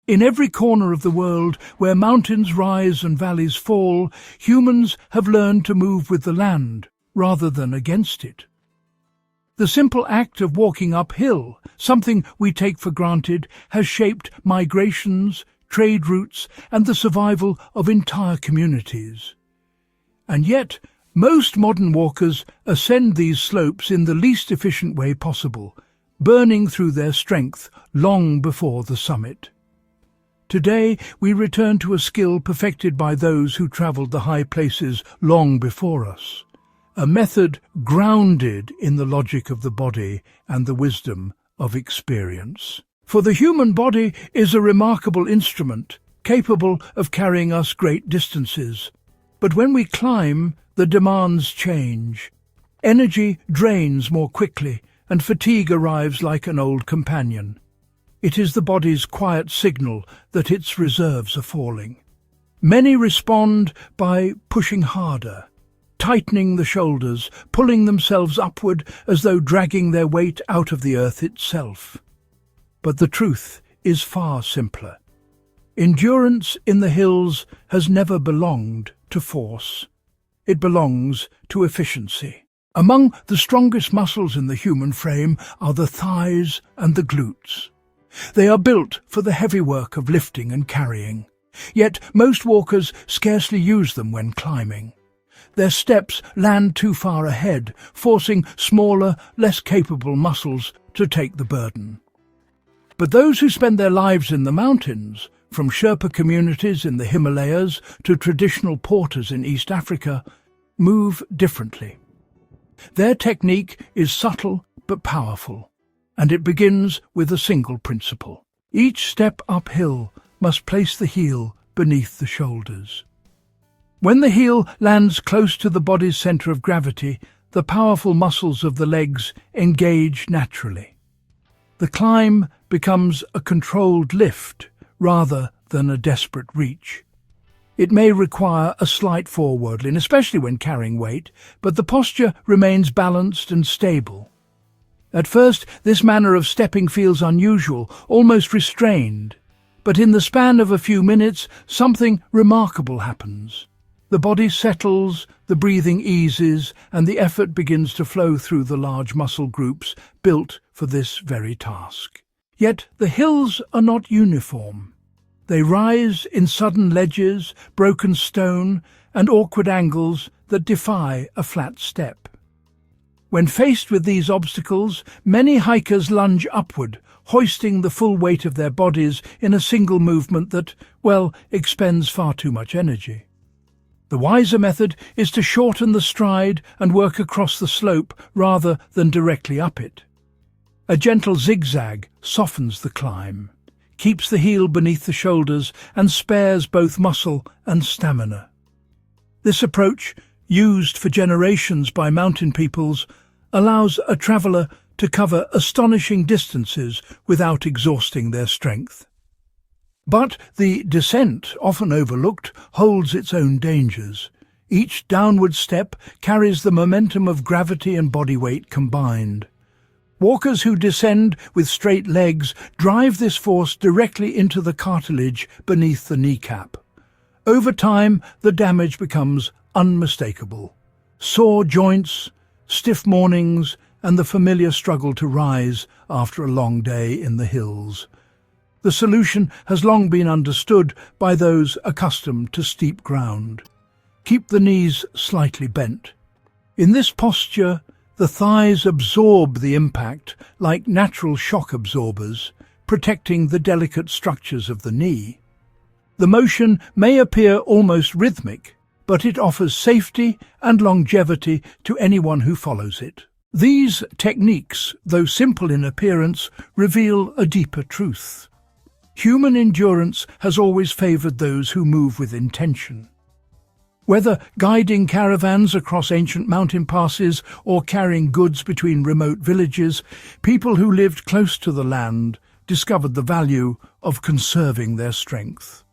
In every corner of the world where mountains rise and valleys fall, humans have learned to move with the land rather than against it. The simple act of walking uphill, something we take for granted, has shaped migrations, trade routes, and the survival of entire communities. And yet, most modern walkers ascend these slopes in the least efficient way possible, burning through their strength long before the summit. Today, we return to a skill perfected by those who travelled the high places long before us, a method grounded in the logic of the body and the wisdom of experience. For the human body is a remarkable instrument, capable of carrying us great distances. But when we climb, the demands change. Energy drains more quickly, and fatigue arrives like an old companion. It is the body's quiet signal that its reserves are falling. Many respond by pushing harder, tightening the shoulders, pulling themselves upward as though dragging their weight out of the earth itself. But the truth is far simpler. Endurance in the hills has never belonged to force. It belongs to efficiency. Among the strongest muscles in the human frame are the thighs and the glutes. They are built for the heavy work of lifting and carrying. Yet most walkers scarcely use them when climbing. Their steps land too far ahead, forcing smaller, less capable muscles to take the burden. But those who spend their lives in the mountains, from Sherpa communities in the Himalayas to traditional porters in East Africa, move differently. Their technique is subtle but powerful, and it begins with a single principle. Each step uphill must place the heel beneath the shoulders. When the heel lands close to the body's center of gravity, the powerful muscles of the legs engage naturally. The climb becomes a controlled lift rather than a desperate reach. It may require a slight forward lean, especially when carrying weight, but the posture remains balanced and stable. At first, this manner of stepping feels unusual, almost restrained, but in the span of a few minutes, something remarkable happens. The body settles, the breathing eases, and the effort begins to flow through the large muscle groups built for this very task. Yet the hills are not uniform. They rise in sudden ledges, broken stone, and awkward angles that defy a flat step. When faced with these obstacles, many hikers lunge upward, hoisting the full weight of their bodies in a single movement that, expends far too much energy. The wiser method is to shorten the stride and work across the slope rather than directly up it. A gentle zigzag softens the climb, keeps the heel beneath the shoulders, and spares both muscle and stamina. This approach, used for generations by mountain peoples, allows a traveller to cover astonishing distances without exhausting their strength. But the descent, often overlooked, holds its own dangers. Each downward step carries the momentum of gravity and body weight combined. Walkers who descend with straight legs drive this force directly into the cartilage beneath the kneecap. Over time, the damage becomes unmistakable. Sore joints, stiff mornings, and the familiar struggle to rise after a long day in the hills. The solution has long been understood by those accustomed to steep ground. Keep the knees slightly bent. In this posture, the thighs absorb the impact like natural shock absorbers, protecting the delicate structures of the knee. The motion may appear almost rhythmic, but it offers safety and longevity to anyone who follows it. These techniques, though simple in appearance, reveal a deeper truth. Human endurance has always favoured those who move with intention. Whether guiding caravans across ancient mountain passes or carrying goods between remote villages, people who lived close to the land discovered the value of conserving their strength.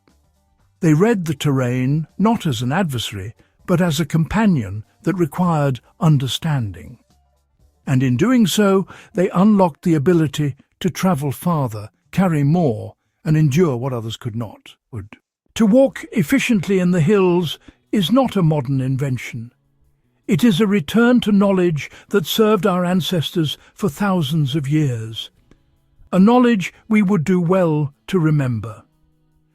They read the terrain not as an adversary, but as a companion that required understanding. And in doing so, they unlocked the ability to travel farther, carry more, and endure what others could not. To walk efficiently in the hills is not a modern invention. It is a return to knowledge that served our ancestors for thousands of years, a knowledge we would do well to remember.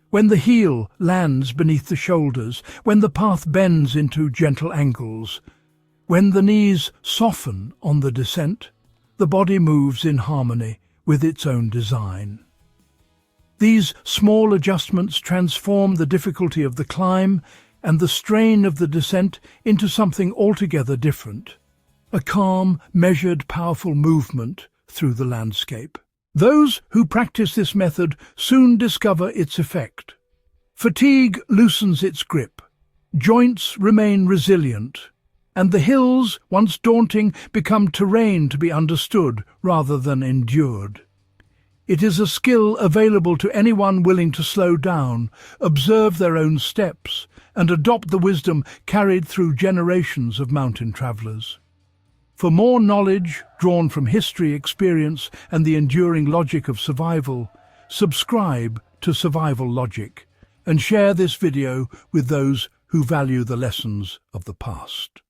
When the heel lands beneath the shoulders, when the path bends into gentle angles, when the knees soften on the descent, the body moves in harmony with its own design. These small adjustments transform the difficulty of the climb and the strain of the descent into something altogether different, a calm, measured, powerful movement through the landscape. Those who practice this method soon discover its effect. Fatigue loosens its grip, joints remain resilient, and the hills, once daunting, become terrain to be understood rather than endured. It is a skill available to anyone willing to slow down, observe their own steps, and adopt the wisdom carried through generations of mountain travelers. For more knowledge drawn from history, experience, and the enduring logic of survival, subscribe to Survival Logic and share this video with those who value the lessons of the past.